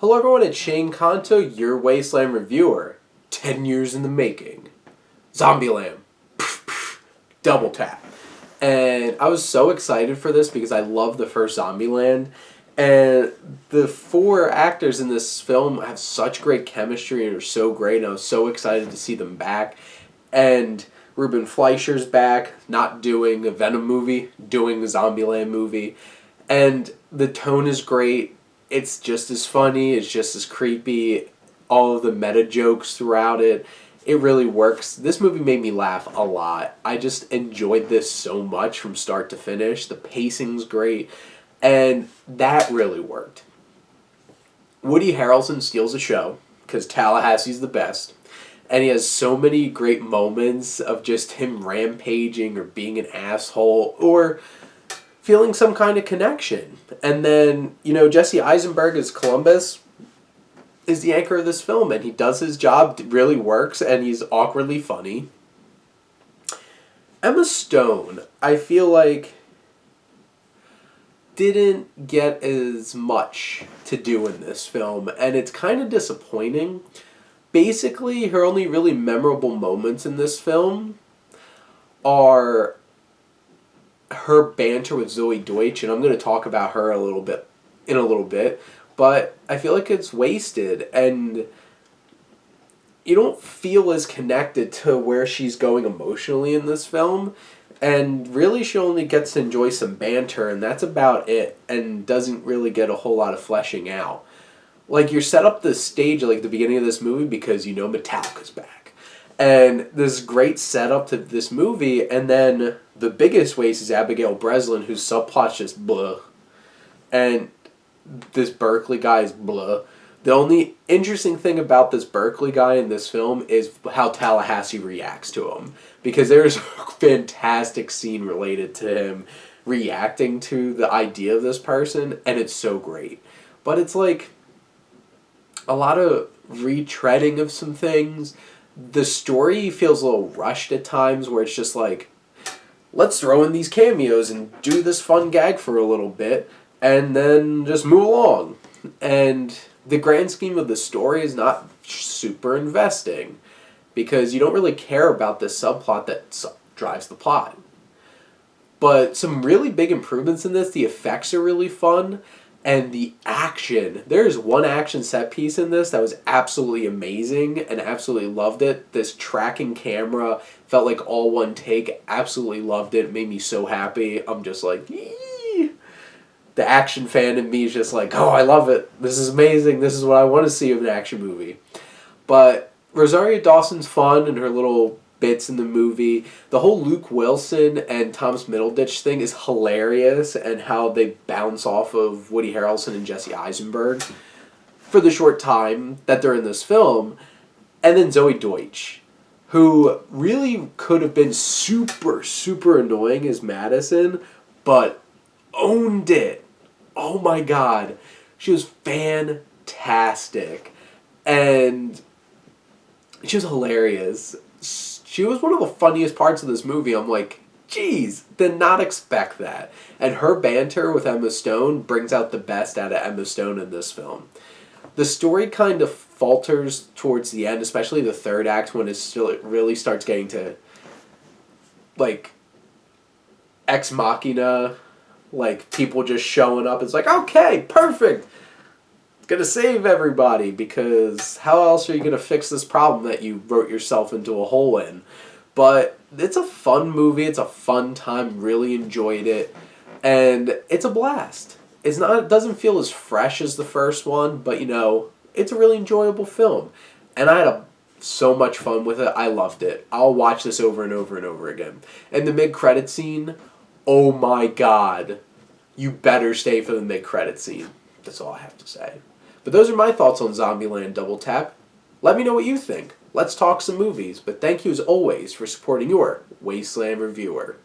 Hello everyone, it's Shane Kanto, your Wasteland reviewer. 10 years in the making. Zombieland. Double tap. And I was so excited for this because I love the first Zombieland. And the four actors in this film have such great chemistry and are so great. And I was so excited to see them back. And Ruben Fleischer's back, not doing a Venom movie, doing a Zombieland movie. And the tone is great. It's just as funny, it's just as creepy, all of the meta jokes throughout it. It really works. This movie made me laugh a lot. I just enjoyed this so much from start to finish. The pacing's great, and that really worked. Woody Harrelson steals the show, because Tallahassee's the best, and he has so many great moments of just him rampaging or being an asshole, or feeling some kind of connection. And then, Jesse Eisenberg as Columbus is the anchor of this film, and he does his job, it really works, and he's awkwardly funny. Emma Stone, I feel like, didn't get as much to do in this film, and it's kind of disappointing. Basically, her only really memorable moments in this film are her banter with Zoe Deutsch, and I'm going to talk about her in a little bit, but I feel like it's wasted, and you don't feel as connected to where she's going emotionally in this film, and really she only gets to enjoy some banter, and that's about it, and doesn't really get a whole lot of fleshing out. Like, you're set up the stage at the beginning of this movie because Metallica's back. And this great setup to this movie, and then the biggest waste is Abigail Breslin, whose subplot's just blah. And this Berkeley guy is blah. The only interesting thing about this Berkeley guy in this film is how Tallahassee reacts to him. Because there's a fantastic scene related to him reacting to the idea of this person, and it's so great. But it's like a lot of retreading of some things. The story feels a little rushed at times, where it's just like, let's throw in these cameos and do this fun gag for a little bit, and then just move along. And the grand scheme of the story is not super investing, because you don't really care about the subplot that drives the plot. But some really big improvements in this. The effects are really fun. And the action, there's one action set piece in this that was absolutely amazing, and absolutely loved it. This tracking camera felt like all one take. Absolutely loved it. It made me so happy. I'm just like, eee! The action fan in me is just like, oh, I love it. This is amazing. This is what I want to see of an action movie. But Rosario Dawson's fun, and her little bits in the movie. The whole Luke Wilson and Thomas Middleditch thing is hilarious, and how they bounce off of Woody Harrelson and Jesse Eisenberg for the short time that they're in this film. And then Zoe Deutsch, who really could have been super, super annoying as Madison, but owned it. Oh my god. She was fantastic. And she was hilarious. She was one of the funniest parts of this movie. I'm like, geez, did not expect that. And her banter with Emma Stone brings out the best out of Emma Stone in this film. The story kind of falters towards the end, especially the third act, when it really starts getting to, ex machina, people just showing up. It's like, okay, perfect. Gonna save everybody, because how else are you gonna fix this problem that you wrote yourself into a hole in? But it's a fun movie. It's a fun time. Really enjoyed it, and it's a blast. It doesn't feel as fresh as the first one, but it's a really enjoyable film, and I had so much fun with it. I loved it. I'll watch this over and over and over again. And the mid-credit scene, oh my god, you better stay for the mid-credit scene. That's all I have to say. But those are my thoughts on Zombieland Double Tap. Let me know what you think. Let's talk some movies. But thank you as always for supporting your Wasteland reviewer.